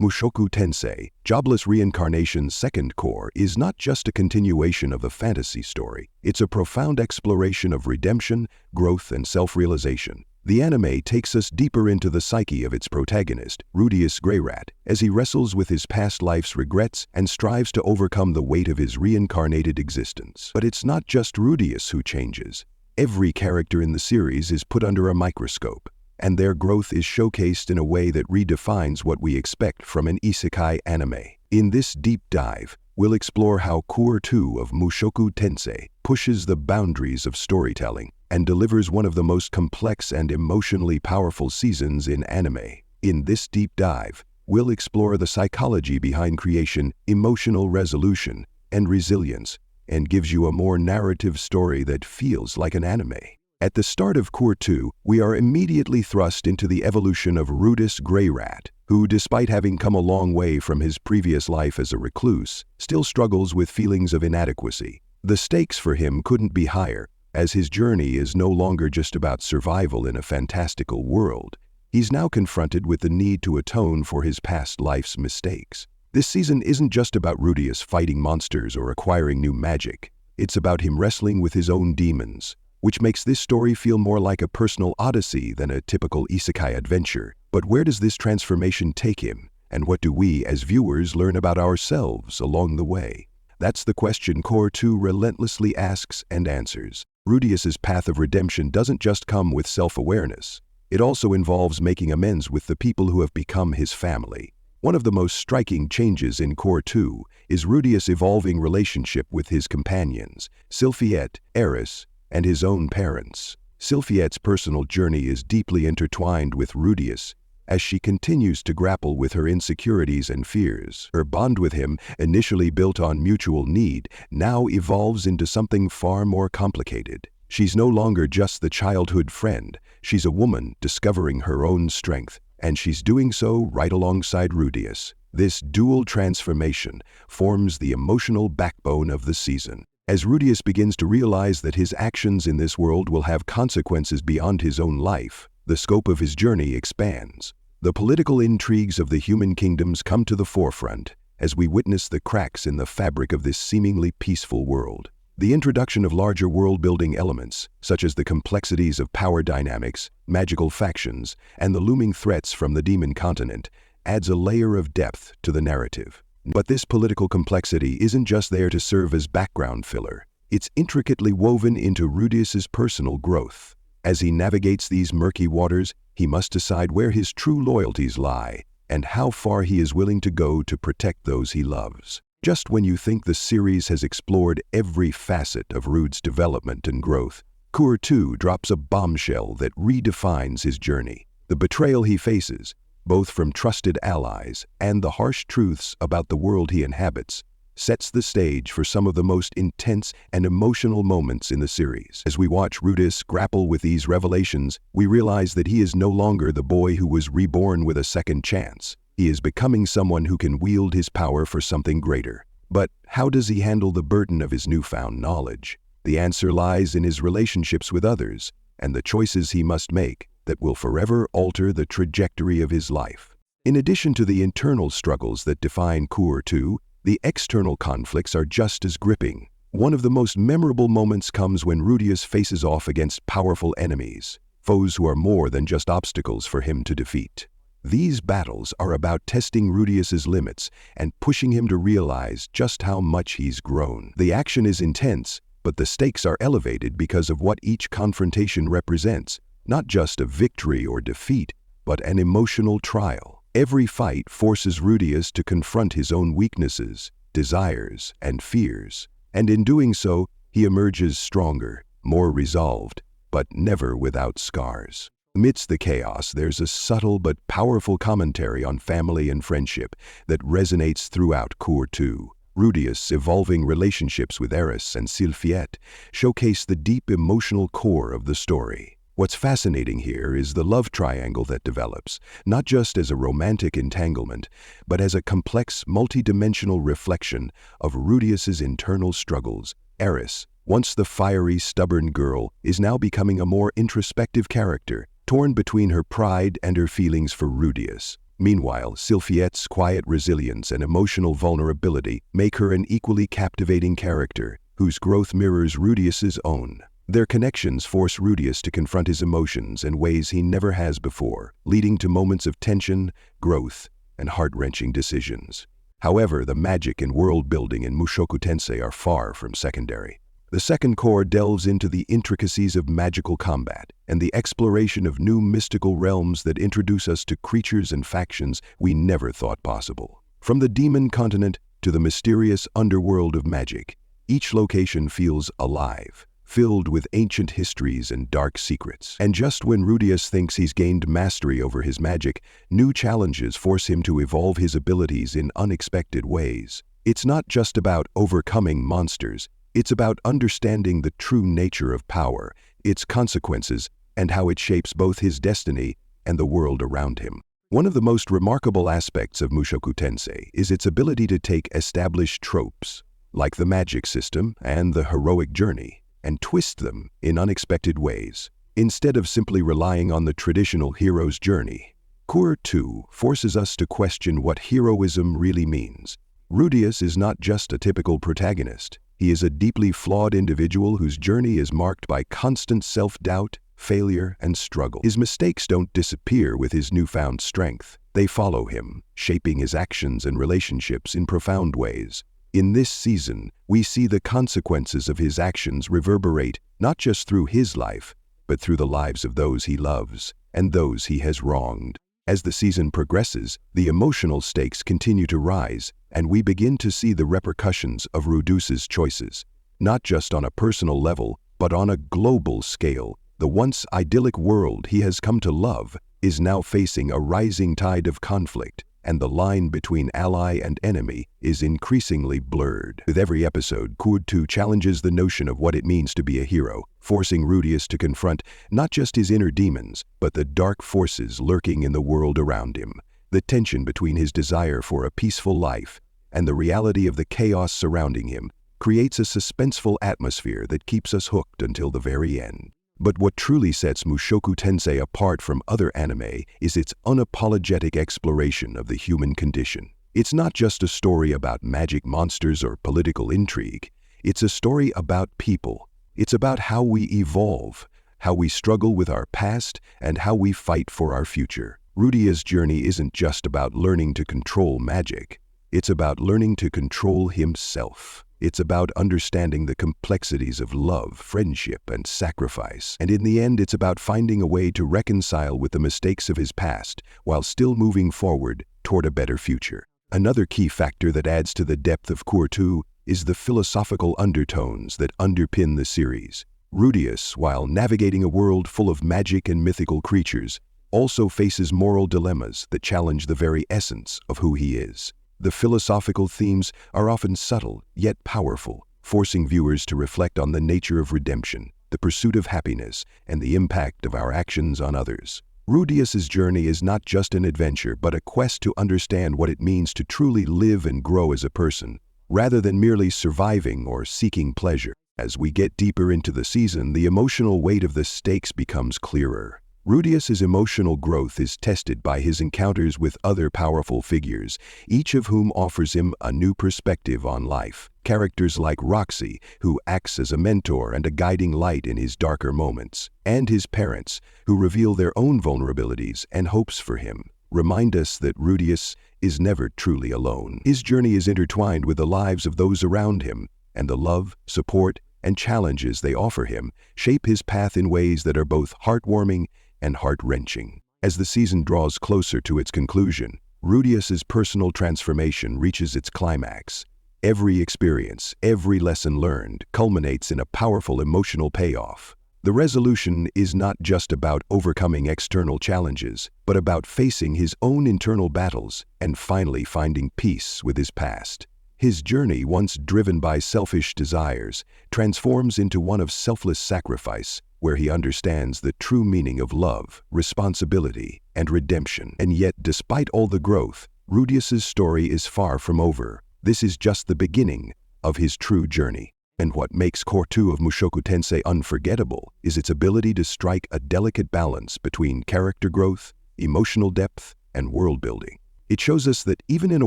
Mushoku Tensei, Jobless Reincarnation's second core, is not just a continuation of a fantasy story. It's a profound exploration of redemption, growth, and self-realization. The anime takes us deeper into the psyche of its protagonist, Rudeus Greyrat, as he wrestles with his past life's regrets and strives to overcome the weight of his reincarnated existence. But it's not just Rudeus who changes. Every character in the series is put under a microscope, and their growth is showcased in a way that redefines what we expect from an isekai anime. In this deep dive, we'll explore how Core 2 of Mushoku Tensei pushes the boundaries of storytelling and delivers one of the most complex and emotionally powerful seasons in anime. In this deep dive, we'll explore the psychology behind creation, emotional resolution, and resilience, and gives you a more narrative story that feels like an anime. At the start of Core 2, we are immediately thrust into the evolution of Rudeus Greyrat, who, despite having come a long way from his previous life as a recluse, still struggles with feelings of inadequacy. The stakes for him couldn't be higher, as his journey is no longer just about survival in a fantastical world. He's now confronted with the need to atone for his past life's mistakes. This season isn't just about Rudeus fighting monsters or acquiring new magic. It's about him wrestling with his own demons, which makes this story feel more like a personal odyssey than a typical isekai adventure. But where does this transformation take him, and what do we as viewers learn about ourselves along the way? That's the question Core 2 relentlessly asks and answers. Rudeus's path of redemption doesn't just come with self-awareness. It also involves making amends with the people who have become his family. One of the most striking changes in Core 2 is Rudeus' evolving relationship with his companions, Sylphiette, Eris, and his own parents. Sylphiette's personal journey is deeply intertwined with Rudeus as she continues to grapple with her insecurities and fears. Her bond with him, initially built on mutual need, now evolves into something far more complicated. She's no longer just the childhood friend. She's a woman discovering her own strength, and she's doing so right alongside Rudeus. This dual transformation forms the emotional backbone of the season. As Rudeus begins to realize that his actions in this world will have consequences beyond his own life, the scope of his journey expands. The political intrigues of the human kingdoms come to the forefront as we witness the cracks in the fabric of this seemingly peaceful world. The introduction of larger world-building elements, such as the complexities of power dynamics, magical factions, and the looming threats from the demon continent, adds a layer of depth to the narrative. But this political complexity isn't just there to serve as background filler. It's intricately woven into Rudeus's personal growth. As he navigates these murky waters, he must decide where his true loyalties lie and how far he is willing to go to protect those he loves. Just when you think the series has explored every facet of Rude's development and growth, Core 2 drops a bombshell that redefines his journey. The betrayal he faces, both from trusted allies and the harsh truths about the world he inhabits, sets the stage for some of the most intense and emotional moments in the series. As we watch Rudeus grapple with these revelations, we realize that he is no longer the boy who was reborn with a second chance. He is becoming someone who can wield his power for something greater. But how does he handle the burden of his newfound knowledge? The answer lies in his relationships with others and the choices he must make that will forever alter the trajectory of his life. In addition to the internal struggles that define Core 2, the external conflicts are just as gripping. One of the most memorable moments comes when Rudeus faces off against powerful enemies, foes who are more than just obstacles for him to defeat. These battles are about testing Rudeus's limits and pushing him to realize just how much he's grown. The action is intense, but the stakes are elevated because of what each confrontation represents, not just a victory or defeat, but an emotional trial. Every fight forces Rudeus to confront his own weaknesses, desires, and fears, and in doing so, he emerges stronger, more resolved, but never without scars. Amidst the chaos, there's a subtle but powerful commentary on family and friendship that resonates throughout Core 2. Rudeus' evolving relationships with Eris and Sylphiette showcase the deep emotional core of the story. What's fascinating here is the love triangle that develops, not just as a romantic entanglement, but as a complex, multidimensional reflection of Rudeus's internal struggles. Eris, once the fiery, stubborn girl, is now becoming a more introspective character, torn between her pride and her feelings for Rudeus. Meanwhile, Sylphiette's quiet resilience and emotional vulnerability make her an equally captivating character, whose growth mirrors Rudius's own. Their connections force Rudius to confront his emotions in ways he never has before, leading to moments of tension, growth, and heart-wrenching decisions. However, the magic and world-building in Mushoku Tensei are far from secondary. The second core delves into the intricacies of magical combat and the exploration of new mystical realms that introduce us to creatures and factions we never thought possible. From the demon continent to the mysterious underworld of magic, each location feels alive, filled with ancient histories and dark secrets. And just when Rudius thinks he's gained mastery over his magic, new challenges force him to evolve his abilities in unexpected ways. It's not just about overcoming monsters. It's about understanding the true nature of power, its consequences, and how it shapes both his destiny and the world around him. One of the most remarkable aspects of Mushoku Tensei is its ability to take established tropes, like the magic system and the heroic journey, and twist them in unexpected ways. Instead of simply relying on the traditional hero's journey, Cour 2 forces us to question what heroism really means. Rudius is not just a typical protagonist. He is a deeply flawed individual whose journey is marked by constant self-doubt, failure, and struggle. His mistakes don't disappear with his newfound strength. They follow him, shaping his actions and relationships in profound ways. In this season, we see the consequences of his actions reverberate not just through his life, but through the lives of those he loves and those he has wronged. As the season progresses, the emotional stakes continue to rise, and we begin to see the repercussions of Rudius's choices, not just on a personal level, but on a global scale. The once idyllic world he has come to love is now facing a rising tide of conflict, and the line between ally and enemy is increasingly blurred. With every episode, Cour 2 challenges the notion of what it means to be a hero, forcing Rudius to confront not just his inner demons, but the dark forces lurking in the world around him. The tension between his desire for a peaceful life and the reality of the chaos surrounding him creates a suspenseful atmosphere that keeps us hooked until the very end. But what truly sets Mushoku Tensei apart from other anime is its unapologetic exploration of the human condition. It's not just a story about magic monsters or political intrigue. It's a story about people. It's about how we evolve, how we struggle with our past, and how we fight for our future. Rudius's journey isn't just about learning to control magic. It's about learning to control himself. It's about understanding the complexities of love, friendship, and sacrifice. And in the end, it's about finding a way to reconcile with the mistakes of his past while still moving forward toward a better future. Another key factor that adds to the depth of Cour 2 is the philosophical undertones that underpin the series. Rudius, while navigating a world full of magic and mythical creatures, also faces moral dilemmas that challenge the very essence of who he is. The philosophical themes are often subtle, yet powerful, forcing viewers to reflect on the nature of redemption, the pursuit of happiness, and the impact of our actions on others. Rudius's journey is not just an adventure, but a quest to understand what it means to truly live and grow as a person, rather than merely surviving or seeking pleasure. As we get deeper into the season, the emotional weight of the stakes becomes clearer. Rudius's emotional growth is tested by his encounters with other powerful figures, each of whom offers him a new perspective on life. Characters like Roxy, who acts as a mentor and a guiding light in his darker moments, and his parents, who reveal their own vulnerabilities and hopes for him, remind us that Rudius is never truly alone. His journey is intertwined with the lives of those around him, and the love, support, and challenges they offer him shape his path in ways that are both heartwarming and heart-wrenching. As the season draws closer to its conclusion, Rudius's personal transformation reaches its climax. Every experience, every lesson learned, culminates in a powerful emotional payoff. The resolution is not just about overcoming external challenges, but about facing his own internal battles and finally finding peace with his past. His journey, once driven by selfish desires, transforms into one of selfless sacrifice, where he understands the true meaning of love, responsibility, and redemption. And yet, despite all the growth, Rudius's story is far from over. This is just the beginning of his true journey. And what makes Cour 2 of Mushoku Tensei unforgettable is its ability to strike a delicate balance between character growth, emotional depth, and world building. It shows us that even in a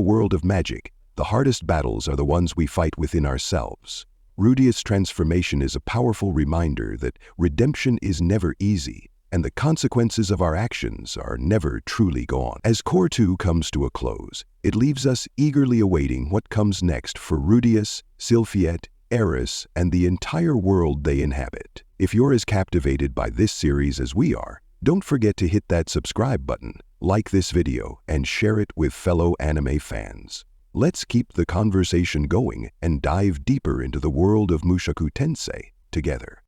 world of magic, the hardest battles are the ones we fight within ourselves. Rudius' transformation is a powerful reminder that redemption is never easy, and the consequences of our actions are never truly gone. As Core 2 comes to a close, it leaves us eagerly awaiting what comes next for Rudius, Sylphiette, Eris, and the entire world they inhabit. If you're as captivated by this series as we are, don't forget to hit that subscribe button, like this video, and share it with fellow anime fans. Let's keep the conversation going and dive deeper into the world of Mushoku Tensei together.